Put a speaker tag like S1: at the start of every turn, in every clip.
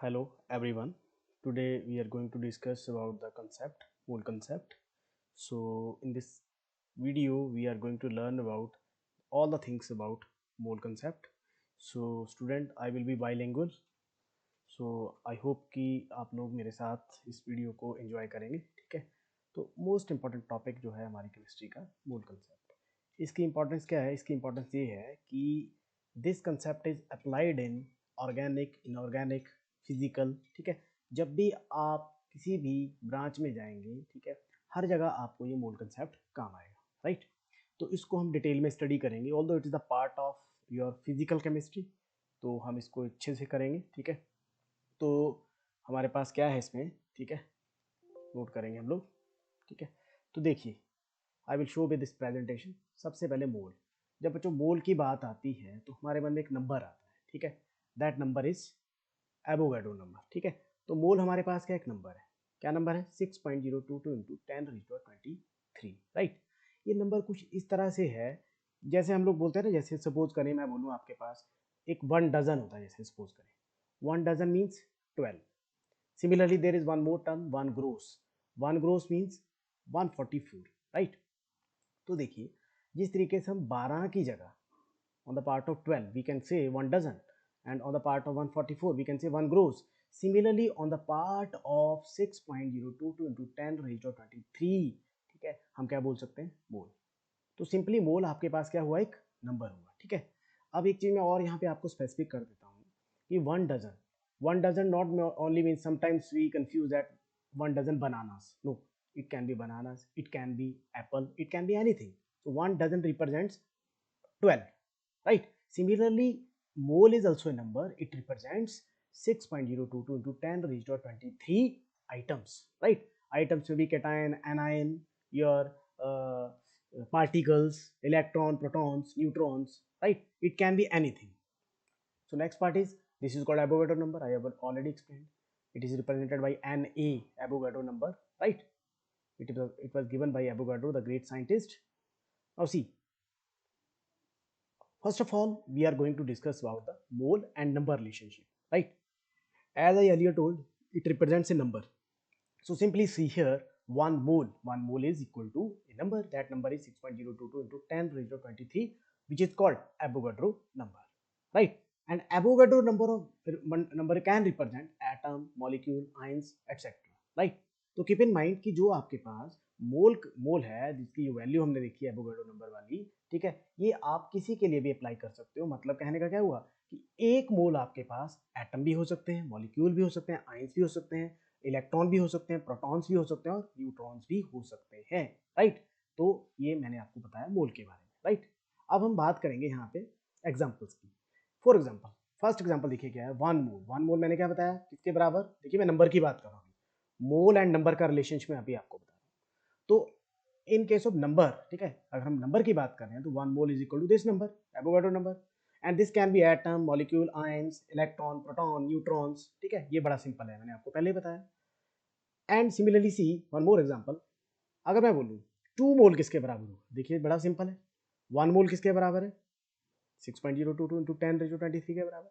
S1: Hello everyone. Today we are going to discuss about the concept, mole concept. So in this video we are going to learn about all the things about mole concept. So student, I will be bilingual. So I hope कि आप लोग मेरे साथ इस video को enjoy करेंगे, ठीक है। तो मोस्ट इम्पॉर्टेंट टॉपिक जो है हमारी केमिस्ट्री का, मोल कंसेप्ट। इसकी इम्पोर्टेंस क्या है? इसकी इम्पोर्टेंस ये है कि this concept is applied in organic, inorganic, physical, ठीक है। जब भी आप किसी भी ब्रांच में जाएंगे, ठीक है, हर जगह आपको ये मोल कंसेप्ट काम आएगा, राइट। तो इसको हम डिटेल में स्टडी करेंगे, although it is the part of your physical chemistry. तो हम इसको अच्छे से करेंगे, ठीक है। तो हमारे पास क्या है इसमें, ठीक है, नोट करेंगे हम लोग, ठीक है। तो देखिए, I will show with this presentation. सबसे पहले मोल। जब बच्चों मोल की बात आती है तो हमारे मन में एक नंबर आता है, ठीक है। That number is Avogadro number, ठीक है। तो मोल हमारे पास क्या एक नंबर है, क्या नंबर है? 6.022 इंटू 10⁻23, राइट। ये नंबर कुछ इस तरह से है, जैसे हम लोग बोलते हैं ना, जैसे सपोज करें मैं बोलूँ आपके पास एक 1 डजन होता है, जैसे सपोज करें 1 dozen means 12। Similarly, there is one more term, one gross. One gross means 144, right? तो देखिए, जिस तरीके से हम 12 की जगह on the part of 12 we can say 1 dozen, and on the part of 144 we can say 1 gross. Similarly, on the part of 6.022 into 10⁻23, ठीक है, हम क्या बोल सकते हैं? मोल। तो सिंपली मोल आपके पास क्या हुआ? एक नंबर हुआ, ठीक है। अब एक चीज मैं और यहाँ पे आपको स्पेसिफिक कर देता हूँ कि 1 dozen, 1 dozen not only mean, sometimes we confuse that 1 dozen bananas, no, it can be bananas, it can be apple, it can be anything. So 1 dozen represents 12, right? Similarly, mole is also a number, it represents 6.022 into 10⁻23 items, right? Items may be cation, anion, your particles, electron, protons, neutrons, right? It can be anything. So next part is, this is called Avogadro number. I have already explained. It is represented by Na, Avogadro number, right? It was given by Avogadro, the great scientist. Now see, first of all, we are going to discuss about the mole and number relationship, right? As I earlier told, it represents a number. So simply see here, 1 mole is equal to a number. That number is 6.022 into 10⁻23, which is called Avogadro number, right? And Avogadro number can represent atom, molecule, ions, etc. right? तो keep in mind कि जो आपके पास मोल है, जिसकी जो value हमने देखी है एवोगाड्रो नंबर वाली, ठीक है, ये आप किसी के लिए भी अप्लाई कर सकते हो। मतलब कहने का क्या हुआ कि एक मोल आपके पास एटम भी हो सकते हैं, मॉलिक्यूल भी हो सकते हैं, आयंस भी हो सकते हैं, इलेक्ट्रॉन भी हो सकते हैं, प्रोटॉन्स भी हो सकते हैं और न्यूट्रॉन्स भी हो सकते हैं, राइट। तो ये मैंने आपको बताया मोल के बारे में, राइट। अब हम बात करेंगे यहाँ पे एग्जाम्पल्स की। फॉर एग्जाम्पल, फर्स्ट एग्जाम्पल देखिए क्या है, 1 मोल। 1 मोल मैंने क्या बताया, किसके बराबर? देखिए मैं नंबर की बात कर रहा हूँ, मोल एंड नंबर का रिलेशनशिप मैं अभी आपको बता रहा हूँ। तो इन केस ऑफ नंबर, ठीक है, अगर हम नंबर की बात कर रहे हैं तो 1 mole is equal to this number, Avogadro number. And this can be atom, molecule, ions, electron, proton, neutrons, ठीक है, ये बड़ा सिंपल है, मैंने आपको पहले बताया। And similarly see one more example, अगर मैं बोलूँ 2 मोल किसके बराबर होगा? देखिए बड़ा सिंपल है, 1 मोल किसके बराबर है? 6.022 इंटू 10⁻23 के बराबर।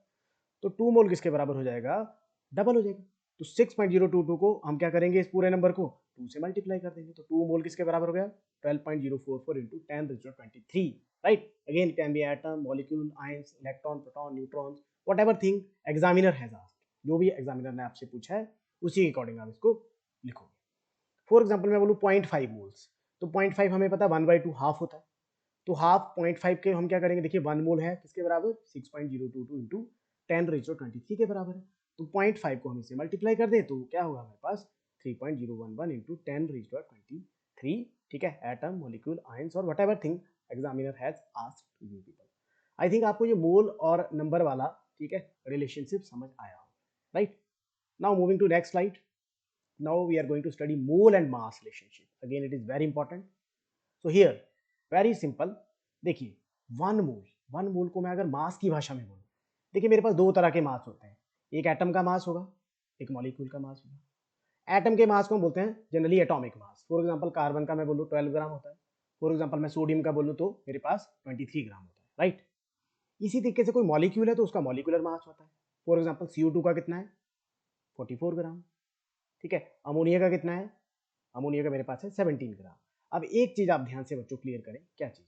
S1: तो 2 मोल किसके बराबर हो जाएगा? डबल हो जाएगा। तो 6.022 को हम क्या करेंगे, इस पूरे नंबर को 2 से मल्टीप्लाई कर देंगे। तो 2 मोल किसके बराबर हो गया? 12.044 into 10⁻23, right. Again can be atom, molecule, ions, electron, proton, neutrons, what ever thing examiner has asked. जो भी एग्जामिनर ने आपसे पूछा है उसी के अकॉर्डिंग आप इसको लिखोगे। फॉर एग्जाम्पल मैं बोलूँ 0.5 मोल्स, तो 0.5 हमें पता है 1/2 हाफ होता है। तो हाफ 0.5 के हम क्या करेंगे, देखिए 1 मोल है किसके बराबर? 6.022 इंटू 10⁻23 के बराबर है। तो 0.5 को हम इससे मल्टीप्लाई कर दें तो क्या होगा हमारे पास? 3.011 इंटू 10⁻23, ठीक है, एटम, मॉलिक्यूल, आयंस और what ever thing examiner has asked you people. I think आपको ये मोल और नंबर वाला, ठीक है, रिलेशनशिप समझ आया हो, right. Now moving to next slide. Now we are going to study mole and mass relationship. Again it is very important. So here very simple, देखिए 1 मोल, 1 मोल को मैं अगर मास की भाषा में बोलूँ, देखिए मेरे पास दो तरह के मास होते हैं, एक एटम का मास होगा, एक मॉलिक्यूल का मास होगा। एटम के मास को हम बोलते हैं generally atomic mass. For example carbon का मैं बोलूँ 12 ग्राम होता है। फॉर एग्जांपल मैं सोडियम का बोलूँ तो मेरे पास 23 ग्राम होता है, राइट। इसी तरीके से कोई मॉलिक्यूल है तो उसका मॉलिक्यूलर मास होता है। फॉर एग्जांपल CO2 का कितना है? 44 ग्राम। ठीक है, अमोनिया का कितना है, अमोनिया का मेरे पास है 17 ग्राम। अब एक चीज आप ध्यान से बच्चों क्लियर करें, क्या चीज,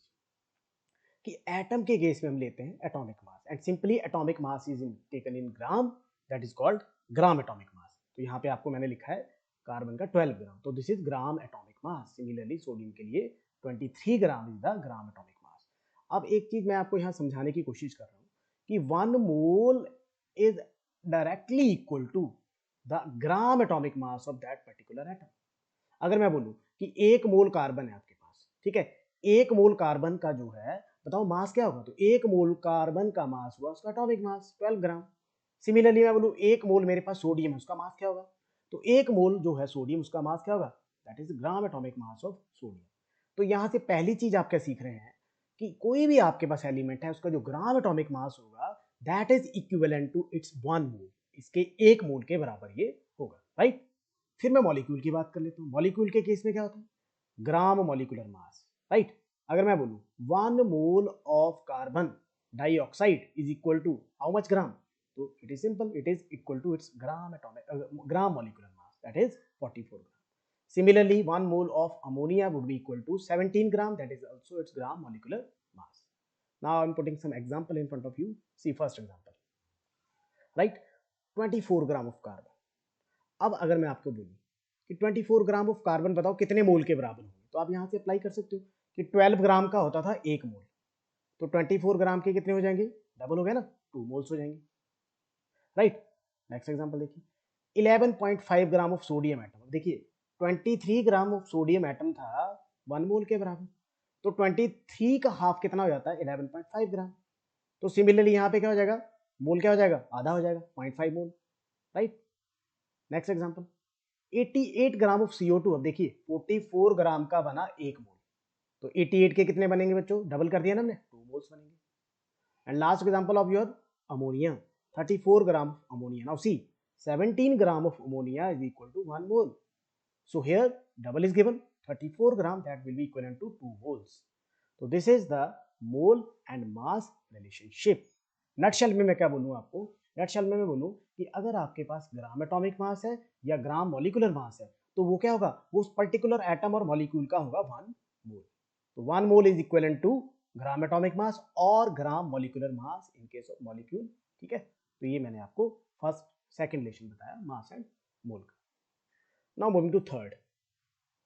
S1: कि एटम के केस में हम लेते हैं atomic mass and simply atomic mass is taken in gram, that is called gram atomic मास। तो यहाँ पे आपको मैंने लिखा है कार्बन का 12 ग्राम, तो this is gram atomic mass. Similarly sodium के लिए 23 gram is the gram atomic मास। अब एक चीज मैं आपको यहाँ समझाने की कोशिश कर रहा हूँ कि 1 mole is directly equal to the gram atomic mass of that particular atom. अगर मैं बोलूं कि 1 मोल कार्बन है आपके पास, ठीक है, 1 मोल कार्बन का जो है बताओ मास क्या होगा, तो 1 मोल कार्बन का मास हुआ उसका एटॉमिक मास 12 ग्राम। सिमिलरली मैं बोलूं 1 मोल मेरे पास सोडियम है, उसका मास क्या होगा, तो 1 मोल जो है सोडियम उसका मास क्या होगा, that is gram atomic mass of sodium. तो यहां से पहली चीज आप क्या सीख रहे हैं कि कोई भी आपके पास एलिमेंट है उसका जो ग्राम एटॉमिक मास होगा that is equivalent to its 1 mole, इसके 1 मोल के बराबर ये होगा, राइट। फिर मैं मॉलिक्यूल की बात कर लेता हूँ। मॉलिक्यूल के केस में क्या होता है, ग्राम मॉलिक्यूलर मास, राइट। अगर मैं बोलूँ 1 mole of carbon dioxide is equal to how much gram, तो it is simple, it is equal to its gram atomic gram molecular mass, that is 44 gram. Similarly, 1 mole of ammonia would be equal to 17 gram, that is also its gram molecular mass. Now I'm putting some example in front of you. See first example, right? 24 gram of carbon. अब अगर मैं आपको बोलूं कि 24 gram of carbon बताओ कितने मोल के बराबर होंगे, तो आप यहां से अप्लाई कर सकते हो कि 12 ग्राम का होता था 1 मोल, तो 24 ग्राम के कितने हो जाएंगे, डबल हो गया ना, 2 मोल्स हो जाएंगे, राइट। नेक्स्ट एग्जांपल देखिए, 11.5 ग्राम ऑफ सोडियम एटम। देखिए 23 ग्राम ऑफ सोडियम एटम था 1 मोल के बराबर, तो 23 का हाफ कितना हो जाता है, 11.5 ग्राम। तो सिमिलरली यहाँ पे क्या हो जाएगा, मोल क्या हो जाएगा, आधा हो जाएगा, 0.5 mole, right. Next example, 88 gram of CO2। अब देखिए 44 ग्राम का बना 1 मोल, तो 88 के कितने बनेंगे बच्चों, डबल कर दिया ना हमने, 2 मोल्स बनेंगे। And last example of your ammonia, 34 gram of ammonia. Now see 17 gram of ammonia is equal to 1 mole. So here double is given, 34 gram, that will be equivalent to 2 moles. So this is the mole and mass relationship. Nutshell में मैं क्या बोलूँ आपको, nutshell में मैं बोलूँ कि अगर आपके पास ग्राम एटॉमिक मास है या ग्राम मॉलिक्यूलर मास है तो वो क्या होगा, वो उस पर्टिकुलर एटम और मॉलिक्यूल का होगा 1 मोल। तो 1 mole is equivalent to gram atomic mass और gram molecular mass in case of molecule, ठीक है। तो ये मैंने आपको फर्स्ट सेकंड रिलेशन बताया मास एंड मोल का। Now moving to third,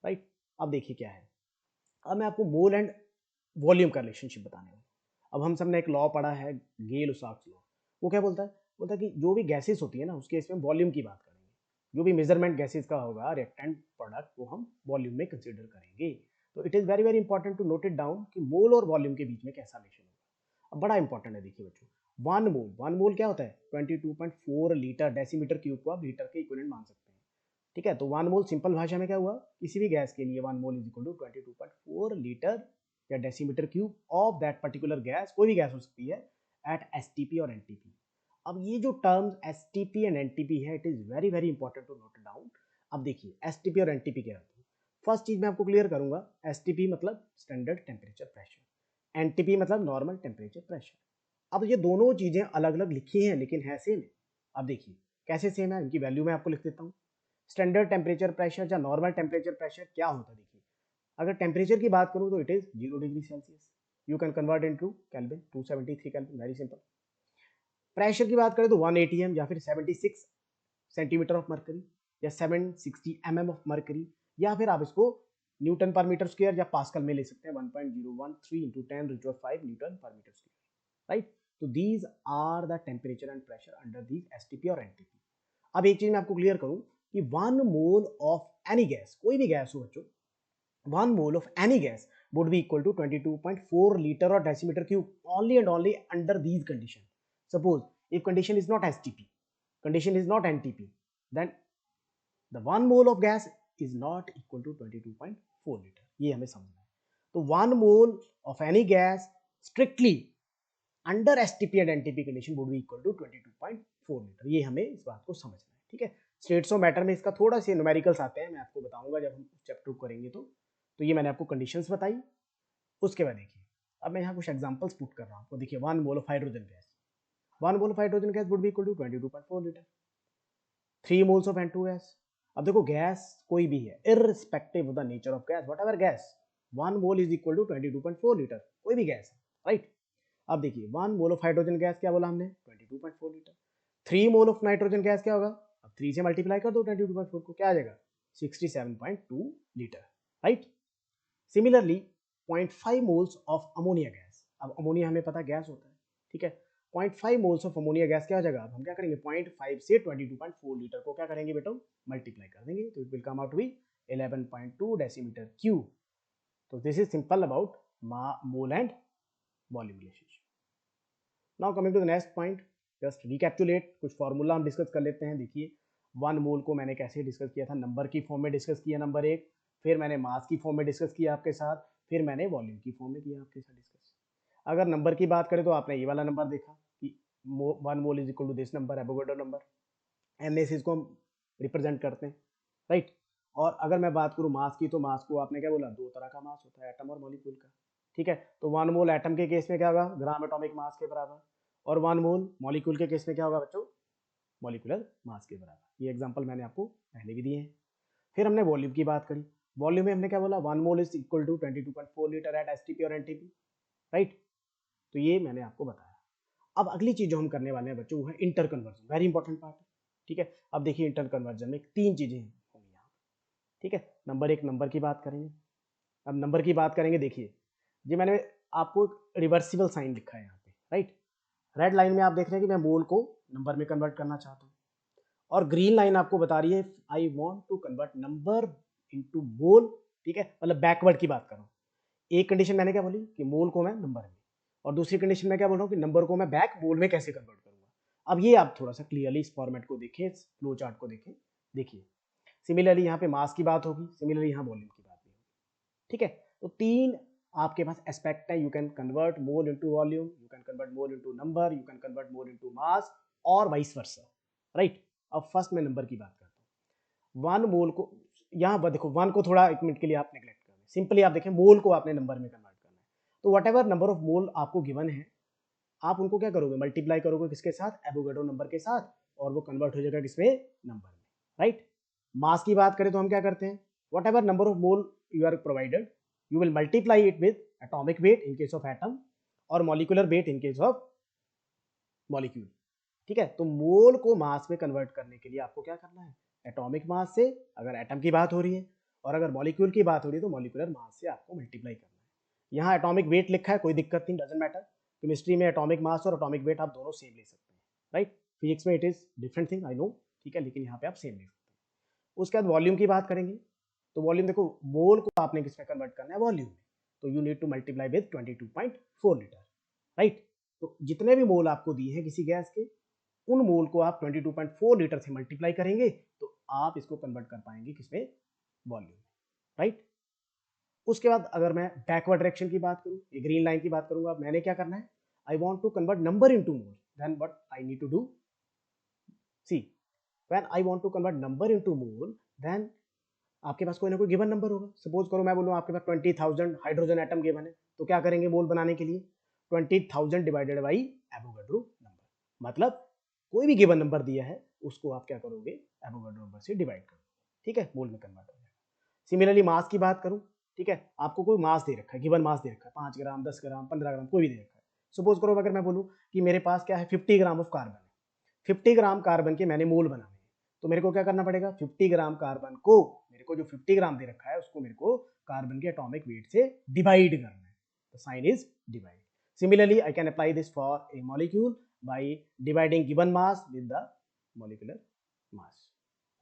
S1: right. अब देखिए क्या है, अब मैं आपको मोल एंड वॉल्यूम का रिलेशनशिप बताने वाला हूँ। अब हम सब ने एक लॉ पढ़ा है, गेल-लुसाक्स लॉ। वो क्या बोलता है, बोलता है कि जो भी गैसेस होती है ना उसके इसमें वॉल्यूम की बात करेंगे, जो भी मेजरमेंट गैसेस का होगा रिएक्टेंट प्रोडक्ट वो हम वॉल्यूम में कंसीडर करेंगे। तो it is very very important to note it down कि मोल और वॉल्यूम के बीच में कैसा रिलेशन होगा। अब बड़ा इंपॉर्टेंट है, देखिए बच्चों, 1 मोल क्या होता है, 22.4 लीटर, डेसीमीटर क्यूब को आप लीटर के इक्विवेलेंट मान सकते हैं, ठीक है। तो 1 मोल सिंपल भाषा में क्या हुआ, किसी भी गैस के लिए 1 mole is equal to 22.4 litre या decimetre cube of that particular gas, कोई भी गैस हो सकती है, एट एसटीपी और एनटीपी। अब ये जो टर्म्स एसटीपी एंड एनटीपी है, it is very very important to note down. अब देखिए एसटीपी और एनटीपी क्या होती है, फर्स्ट चीज मैं आपको क्लियर करूंगा, एसटीपी मतलब स्टैंडर्ड टेम्परेचर प्रेशर, एनटीपी मतलब नॉर्मल टेम्परेचर प्रेशर। अब ये दोनों चीजें अलग अलग लिखी हैं लेकिन है सेम है। अब देखिए कैसे सेम है, इनकी वैल्यू मैं आपको लिख देता हूँ। स्टैंडर्ड टेम्परेचर प्रेशर या नॉर्मल टेम्परेचर प्रेशर क्या होता है, देखिए अगर टेम्परेचर की बात करूं तो it is 0 degree Celsius, you can convert into kelvin, 273 kelvin, very simple. Pressure की बात करें तो 1 atm या फिर 76 सेंटीमीटर ऑफ मर्करी या 760 mm ऑफ मर्करी, या फिर आप इसको न्यूटन पर मीटर स्क्वायर या पास्कल में ले सकते हैं, 1.013 into 10⁻⁵ newton per metre square, right. तो these are the temperature and pressure under these STP और एनटीपी। अब एक चीज मैं आपको क्लियर करूं कि 1 मोल ऑफ एनी गैस, कोई भी गैस हो बच्चों, 1 mole of any gas would be equal to 22.4 liter or decimeter cube only and only under these conditions. Suppose if condition is not STP, condition is not NTP, then the 1 mole of gas is not equal to 22.4 liter. ये हमें समझना है। तो 1 mole of any gas strictly under STP and NTP condition would be equal to 22.4 liter. ये हमें इस बात को समझना है, ठीक है। स्टेट्स ऑफ मैटर में इसका थोड़ा से न्यूमेरिकल्स आते हैं, मैं आपको बताऊंगा जब हम चैप्टर करेंगे तो ये मैंने आपको कंडीशंस बताई। उसके बाद देखिए अब मैं यहाँ कुछ एग्जांपल्स पुट कर रहा हूँ, तो देखिए 1 mole of hydrogen gas, 1 mole of hydrogen gas would be equal to 22.4 litre. 3 moles of N2 gas. अब देखो गैस कोई भी है, irrespective of the nature of gas, whatever gas, 1 mole is equal to 22.4 litre, कोई भी gas है, right. अब देखिए 1 मोल ऑफ हाइड्रोजन गैस क्या बोला हमने, 22.4 litre. 3 mole of nitrogen gas क्या होगा, अब 3 से मल्टीप्लाई कर दो 22.4 को, क्या आ जाएगा 67.2 litre, right. Similarly 0.5 moles of ammonia gas, अब अमोनिया हमें पता गैस होता है, ठीक है। 0.5 मोल्स ऑफ अमोनिया गैस क्या हो जाएगा, अब हम क्या करेंगे 0.5 से 22.4 लीटर को क्या करेंगे बेटा, मल्टीप्लाई कर देंगे, तो it will come out to be 11.2 decimetre cube. तो this is simple about mole and volume relationship. Now coming to the next point, just recapitulate, कुछ फॉर्मूला हम डिस्कस कर लेते हैं। देखिए 1 मोल को मैंने कैसे डिस्कस किया था, नंबर की फॉर्म में डिस्कस किया नंबर 1, फिर मैंने मास की फॉर्म में डिस्कस किया आपके साथ, फिर मैंने वॉल्यूम की फॉर्म में किया आपके साथ डिस्कस। अगर नंबर की बात करें तो आपने ये वाला नंबर देखा कि 1 mole is equal to this number, Avogadro number, N से इसको हम रिप्रेजेंट करते हैं, राइट। और अगर मैं बात करूँ मास की, तो मास को आपने क्या बोला, दो तरह का मास होता है, एटम और मॉलिक्यूल का, ठीक है। तो 1 मोल एटम के केस में क्या होगा, ग्राम एटॉमिक मास के बराबर, और 1 मोल मॉलिक्यूल के केस में क्या होगा बच्चों, मॉलिक्यूलर मास के बराबर। ये एग्जांपल मैंने आपको पहले भी दिए हैं। फिर हमने वॉल्यूम की बात करी, वॉल्यूम में हमने क्या बोला, 1 mole is equal to 22.4 litre at STP और एनटीपी, राइट। तो ये मैंने आपको बताया। अब अगली चीज जो हम करने वाले हैं बच्चों वो है inter conversion, very important part है, ठीक है। अब देखिए इंटर कन्वर्जन में 3 चीजें होंगी यहाँ, ठीक है। नंबर 1 नंबर की बात करेंगे। अब नंबर की बात करेंगे, देखिए जी मैंने आपको रिवर्सिबल साइन लिखा है यहाँ पे, राइट। रेड लाइन में आप देख रहे हैं कि मैं मोल को नंबर में कन्वर्ट करना चाहता हूँ, और ग्रीन लाइन आपको बता रही है I want to convert number into mole, ठीक है, मतलब बैकवर्ड की बात कर रहा हूँ। एक कंडीशन मैंने क्या बोली कि मोल को मैं नंबर में, और दूसरी कंडीशन में क्या बोल रहा हूँ कि नंबर को मैं बैक मोल में कैसे कन्वर्ट करूंगा। अब ये आप थोड़ा सा क्लियरली इस फॉर्मेट को देखें, इस फ्लो चार्ट को देखें। देखिए सिमिलरली यहाँ पे मास की बात होगी, सिमिलरली यहाँ वॉल्यूम की बात भी होगी, ठीक है। तो 3 आपके पास एस्पेक्ट है, you can convert mole into volume, you can convert mole into number, you can convert mole into mass, और वाइस वर्सा, राइट। अब फर्स्ट में नंबर की बात करता हूँ। 1 मोल को यहाँ पर देखो, 1 को थोड़ा 1 मिनट के लिए आप नेग्लेक्ट कर दें, सिंपली आप देखें मोल को आपने नंबर में कन्वर्ट करना है। तो वट एवर नंबर ऑफ मोल आपको गिवन है, आप उनको क्या करोगे, मल्टीप्लाई करोगे किसके साथ, एवोगाड्रो नंबर के साथ, और वो कन्वर्ट हो जाएगा किसमें, नंबर में, राइट। मास की बात करें तो हम क्या करते हैं, whatever number of mole you are provided, you will multiply it with atomic weight in case of atom और molecular weight in case of molecule, ठीक है। तो मोल को मास में कन्वर्ट करने के लिए आपको क्या करना है, एटॉमिक मास से अगर एटम की बात हो रही है, और अगर मॉलिक्यूल की बात हो रही है तो मॉलिक्यूलर मास से आपको मल्टीप्लाई करना है। यहाँ एटॉमिक वेट लिखा है, कोई दिक्कत नहीं, डजंट मैटर। केमिस्ट्री में एटॉमिक मास और एटॉमिक वेट आप दोनों सेम ले सकते हैं, राइट। फिजिक्स में it is different thing, I know, ठीक है, लेकिन यहाँ पे आप सेम ले सकते हैं। उसके बाद वॉल्यूम की बात करेंगे, तो वॉल्यूम देखो मोल को आपने किसमें कन्वर्ट करना है, वॉल्यूम में, तो you need to multiply with 22.4 litre, right. तो जितने भी मोल आपको दिए हैं किसी गैस के, उन मोल को आप 22.4 लीटर से मल्टीप्लाई करेंगे तो आप इसको कन्वर्ट कर पाएंगे किसमें, वॉल्यूम में, राइट। उसके बाद अगर मैं बैकवर्ड डायरेक्शन की बात करूं, ये ग्रीन लाइन की बात करूंगा, मैंने क्या करना है, I want to convert number into mole, then what I need to do, see when I want to convert number into mole, then आपके पास कोई ना कोई गिवन नंबर होगा। सपोज करो मैं बोलूँ आपके पास 20,000 हाइड्रोजन एटम गिवन है, तो क्या करेंगे मोल बनाने के लिए, 20,000 डिवाइडेड बाई एवोगाड्रो नंबर, मतलब कोई भी गिवन नंबर दिया है उसको आप क्या करोगे, एवोगाड्रो नंबर से डिवाइड करोगे, ठीक है, मोल में कन्वर्ट हो जाएगा। सिमिलरली मास की बात करूं, ठीक है, आपको कोई मास दे रखा है, गिवन मास दे रखा है, 5 ग्राम 10 ग्राम 15 ग्राम कोई भी दे रखा है। सपोज करो अगर मैं बोलूं कि मेरे पास क्या है 50 ग्राम ऑफ कार्बन है, 50 ग्राम कार्बन के मैंने मोल बनाने हैं, तो मेरे को क्या करना पड़ेगा, 50 ग्राम कार्बन को, मेरे को जो 50 ग्राम दे रखा है उसको मेरे को कार्बन के एटॉमिक वेट से डिवाइड करना है, तो sign is divide. Similarly, I can apply this for a molecule by dividing given mass with the molecular mass,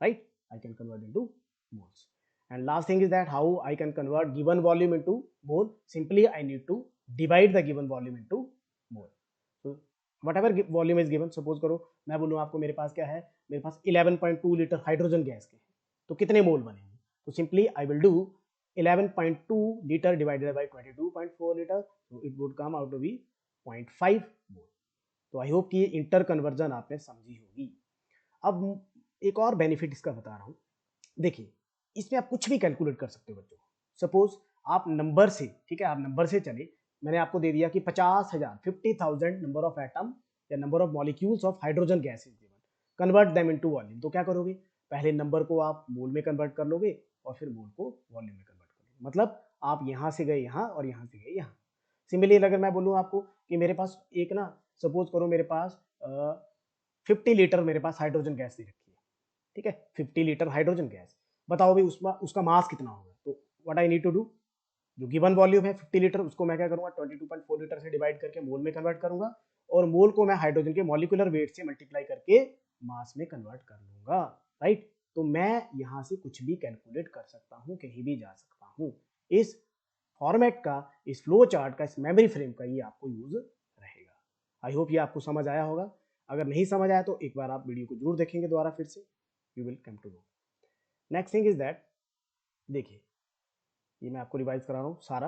S1: right? I can convert into moles. And last thing is that how I can convert given volume into mole. Simply, I need to divide the given volume into mole. So, whatever volume is given, suppose करो मैं बोलूँ आपको मेरे पास क्या है, मेरे पास 11.2 litre hydrogen gas के, तो कितने मोल बनेंगे, तो simply I will do 11.2 liter divided by 22.4 liter, so it would come out to be 0.5 mole. तो आई होप कि ये इंटर कन्वर्जन आपने समझी होगी। अब एक और बेनिफिट इसका बता रहा हूँ, देखिए इसमें आप कुछ भी कैलकुलेट कर सकते हो बच्चों। सपोज आप नंबर से, ठीक है, आप नंबर से चले, मैंने आपको दे दिया कि 50,000 50,000 नंबर ऑफ एटम या number of molecules of hydrogen gas is given, convert them into volume. तो क्या करोगे, पहले नंबर को आप मोल में कन्वर्ट कर लोगे और फिर मोल को वॉल्यूम में कन्वर्ट कर लोगे। मतलब आप यहाँ से गए यहाँ और यहाँ से गए यहाँ। सिमिलरली अगर मैं बोलूँ आपको कि मेरे पास एक ना, सपोज करो मेरे पास 50 लीटर मेरे पास हाइड्रोजन गैस दे रखी है, ठीक है, 50 लीटर हाइड्रोजन गैस। बताओ भाई उसका उसका मास कितना होगा। तो what I need to do, जो गिवन वॉल्यूम है 50 लीटर, उसको मैं क्या करूंगा 22.4 लीटर से डिवाइड करके मोल में कन्वर्ट करूंगा, और मोल को मैं हाइड्रोजन के मॉलिक्यूलर वेट से मल्टीप्लाई करके मास में कन्वर्ट कर लूंगा, राइट। तो मैं यहाँ से कुछ भी कैलकुलेट कर सकता हूँ, कहीं भी जा सकता हूँ। इस फॉर्मेट का, इस फ्लो चार्ट का, इस मेमोरी फ्रेम का ये आपको यूज रहेगा। आई होप ये आपको समझ आया होगा। अगर नहीं समझ आया तो एक बार आप वीडियो को जरूर देखेंगे दोबारा फिर से, you will come to know. Next thing is that, देखिए ये मैं आपको रिवाइज करा रहा हूँ सारा,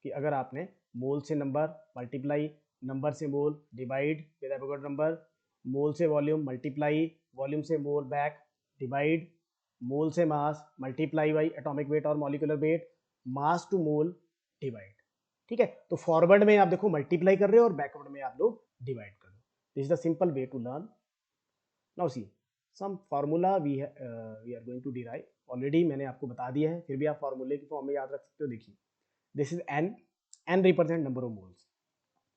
S1: कि अगर आपने मोल से नंबर मल्टीप्लाई, नंबर से mole divide with Avogadro number, mole से वॉल्यूम मल्टीप्लाई, वॉल्यूम से मोल बैक डिवाइड, मोल से mass multiply by atomic weight और molecular weight, mass to mole divide, ठीक है। तो फॉरवर्ड में आप देखो मल्टीप्लाई कर रहे हो और बैकवर्ड में आप लोग डिवाइड कर रहे हो। This is the simple way to learn. Now see some formula we are going to derive, already मैंने आपको बता दिया है, फिर भी आप फार्मूले की फॉर्म में याद रख सकते हो। देखिए this is N, N represent number of moles.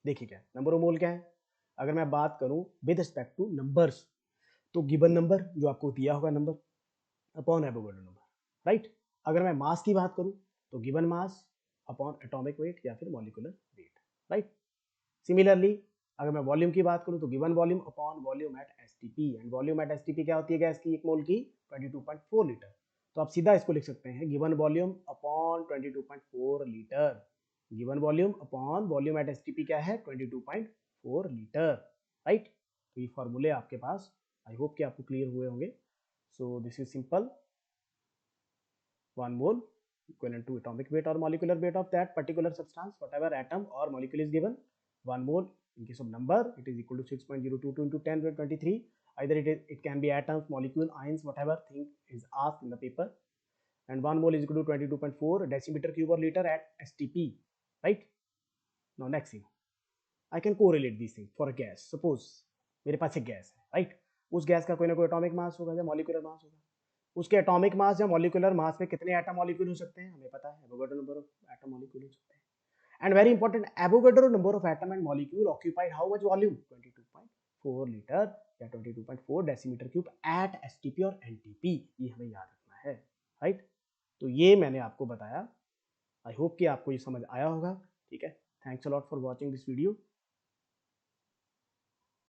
S1: देखिए क्या नंबर ऑफ मोल क्या है, अगर मैं बात करूं विद रिस्पेक्ट टू नंबर्स, तो गिवन नंबर जो आपको दिया होगा number upon Avogadro number, right. अगर मैं मास की बात करूं तो given mass upon atomic weight या फिर मॉलिक्यूलर वेट, राइट। सिमिलरली अगर मैं वॉल्यूम की बात करूं तो given volume upon volume at STP, and volume at STP क्या होती है गैस की, एक मोल की 22.4 लीटर। तो आप सीधा इसको लिख सकते हैं given volume upon 22.4 litre, given volume upon volume at STP क्या है 22.4 लीटर, राइट। तो ये फॉर्मूले आपके पास, आई होप कि आपको क्लियर हुए होंगे। So this is simple, 1 mole equivalent to atomic weight or molecular weight of that particular substance, whatever atom or molecule is given. 1 mole in case of number, it is equal to 6.022 into 10 to the 23. Either it can be atoms, molecule, ions, whatever thing is asked in the paper. And 1 mole is equal to 22.4 decimeter cube or liter at STP, right? Now next thing, I can correlate these things for a gas. Suppose मेरे पास एक gas है, right. उस gas का कोई ना कोई atomic mass होगा या मॉलिक्यूलर मास होगा। उसके एटॉमिक मास या मॉलिक्यूलर मास में कितने एटम मॉलिक्यूल हो सकते हैं हमें पता है, Avogadro number of atom molecule हो सकते हैं। And very important, Avogadro number of atom and molecule occupied how much volume, 22.4 litre या 22.4 डेसीमीटर क्यूब एट एसटीपी और एनटीपी, ये हमें याद रखना है, राइट। तो ये मैंने आपको बताया, आई होप कि आपको ये समझ आया होगा, ठीक है। Thanks a lot for watching this video.